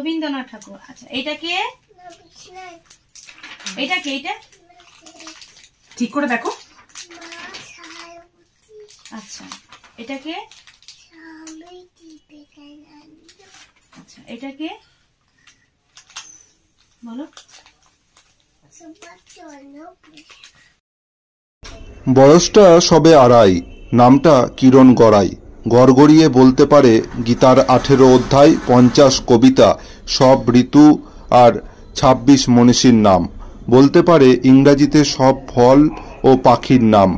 রবীন্দ্রনাথ ঠাকুর। আচ্ছা এটা কে? এটা কে? এটা ঠিক করে দেখো। আচ্ছা এটা কে? আচ্ছা এটা কে বলো? বয়সটা সবে 2.5, নামটা কিরণ গড়াই। গড়গড়িয়ে বলতে পারে গীতার 18 অধ্যায়, 50 কবিতা, সব ঋতু আর 26 মনীষীর নাম। বলতে পারে ইংরাজিতে সব ফল ও পাখির নাম।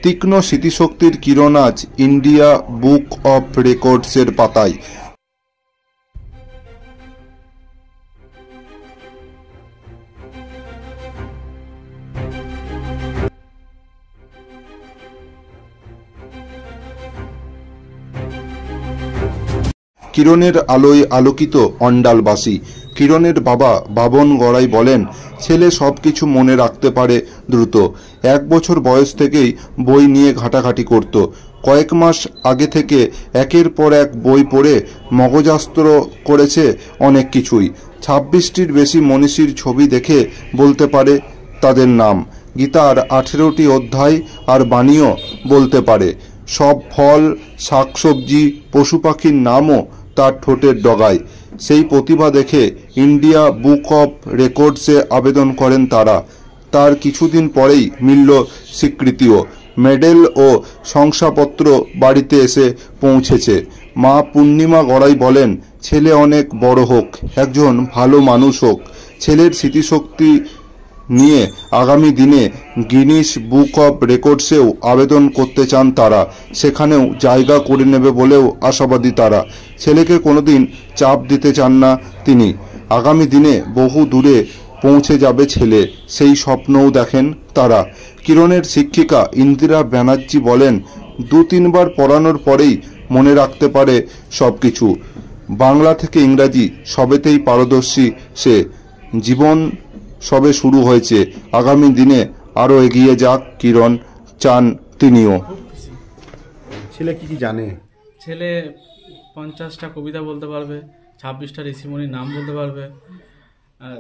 তীক্ষ্ণ স্মৃতিশক্তির কিরণ আজ ইন্ডিয়া বুক অফ রেকর্ডসের পাতায়। কিরণের আলোয় আলোকিত অন্ডালবাসী। কিরণের বাবা বাবন গড়াই বলেন, ছেলে সবকিছু মনে রাখতে পারে দ্রুত। 1 বছর বয়স থেকেই বই নিয়ে ঘাটাঘাটি করত। কয়েক মাস আগে থেকে একের পর এক বই পড়ে মগজাস্ত্র করেছে অনেক কিছুই। 26টির বেশি মনীষীর ছবি দেখে বলতে পারে তাদের নাম। গীতার 18টি অধ্যায় আর বাণীও বলতে পারে। সব ফল, শাকসবজি, পশু পাখির নামও তার ঠোঁটের ডগায়। সেই প্রতিভা দেখে ইন্ডিয়া বুক অফ রেকর্ডসে আবেদন করেন তারা। তার কিছুদিন পরেই মিলল স্বীকৃতিও। মেডেল ও শংসাপত্র বাড়িতে এসে পৌঁছেছে। মা পূর্ণিমা গড়াই বলেন, ছেলে অনেক বড় হোক, একজন ভালো মানুষ হোক। ছেলের স্মৃতিশক্তি নিয়ে আগামী দিনে গিনিস বুক অফ রেকর্ডসেও আবেদন করতে চান তারা। সেখানেও জায়গা করে নেবে বলেও আশাবাদী তারা। ছেলেকে কোনোদিন চাপ দিতে চান না তিনি। আগামী দিনে বহু দূরে পৌঁছে যাবে ছেলে, সেই স্বপ্নও দেখেন তারা। কিরণের শিক্ষিকা ইন্দিরা ব্যানার্জি বলেন, 2-3 বার পড়ানোর পরেই মনে রাখতে পারে সবকিছু। বাংলা থেকে ইংরাজি সবেতেই পারদর্শী সে। জীবন সবে শুরু হয়েছে, আগামী দিনে আরো এগিয়ে যাক কিরণ, চান তিনিও। ছেলে কি কি জানে? ছেলে 50টা কবিতা বলতে পারবে, 26টা ঋষিমণির নাম বলতে পারবে, আর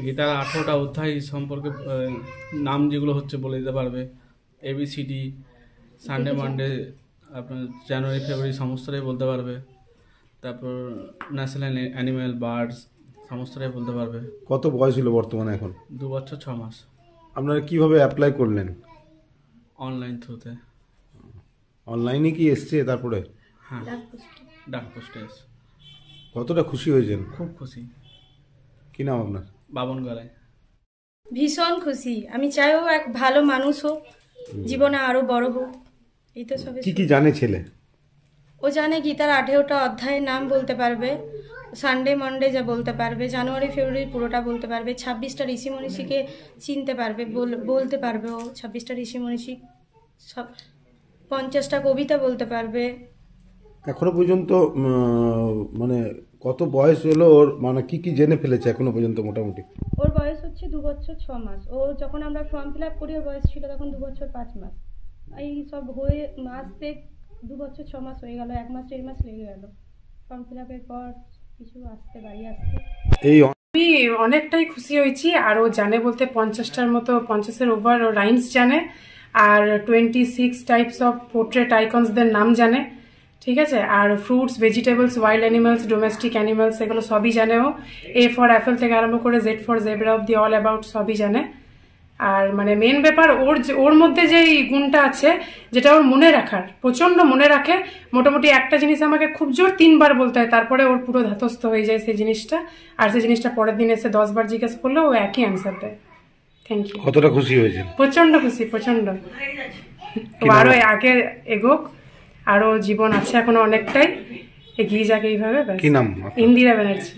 গীতার 18টা অধ্যায় সম্পর্কে নাম যেগুলো হচ্ছে বলে দিতে পারবে। ABCD, সানডে মানডে, আপনার জানুয়ারি ফেব্রুয়ারি সমস্তটাই বলতে পারবে। তারপর ন্যাশনাল অ্যানিম্যাল, বার্ডস সমস্তটাই বলতে পারবে। কত বয়স হলো বর্তমানে এখন? 2 বছর 6 মাস। আপনারা কিভাবে অ্যাপ্লাই করলেন? অনলাইন থ্রুতে। অনলাইনে কি এসছে তারপরে? হ্যাঁ, ডাক পোস্টে এসছে। কতটা খুশি হয়েছেন? খুব খুশি। কি নাম আপনার? বাবন গড়াই। ভীষণ খুশি। আমি চাইও এক ভালো মানুষ হোক, জীবনে আরো বড় হোক। এই তো সবে। কি কি জানে ছেলে? ও জানে গীতার 18টা অধ্যায়ের নাম বলতে পারবে, সানডে মানডে যা বলতে পারবে, জানুয়ারি ফেব্রুয়ারি পুরোটা বলতে পারবে, 26টা ঋষি মনীষীকে চিনতে পারবে, বলতে পারবে ও 26টা ঋষি মনীষী, সব 50টা কবিতা বলতে পারবে। এখনো পর্যন্ত মানে কত বয়স হলো ওর? মানে কি কি জেনে ফেলেছে এখনো পর্যন্ত মোটামুটি? ওর বয়স হচ্ছে 2 বছর 6 মাস। ও যখন আমরা ফর্ম ফিল আপ করি ওর বয়স ছিল তখন 2 বছর 5 মাস। এই সব হয়ে আসতে 2 বছর 6 মাস হয়ে গেল, 1 মাস 1.5 মাস লেগে গেল ফর্ম ফিল আপের পর কিছু আসতে বাড়ি আসতে। আমি অনেকটাই খুশি হয়েছি। আর ও জানে বলতে 50টার মতো, 50-এর ওভার ও রাইমস জানে, আর 26 টাইপস অফ পোর্ট্রেট আইকনসদের নাম জানে, ঠিক আছে। আর fruits, vegetables, wild animals, domestic animals এগুলো সবই জানে ও। A ফর অ্যাপেল থেকে আরম্ভ করে Z for zebra of the all about সবই জানে। আর মানে মেন ব্যাপার ওর মধ্যে যে গুণটা আছে যেটা ওর মনে রাখার, প্রচন্ড মনে রাখে। মোটামুটি একটা জিনিস আমাকে খুব জোর 3 বার বলতে হয়, তারপরে ওর পুরো ধাতস্থ হয়ে যায় সেই জিনিসটা। আর সেই জিনিসটা পরের দিন এসে 10 বার জিজ্ঞেস করলে ও একই অ্যান্সার দেয়। Thank you. কতটা খুশি হয়েছেন? প্রচন্ড খুশি, প্রচন্ড। তো আরো আগে এগোক, আরো জীবন আছে এখনো অনেকটাই, এগিয়ে যাক এইভাবে। কি নাম? ইন্দিরা ব্যানার্জি।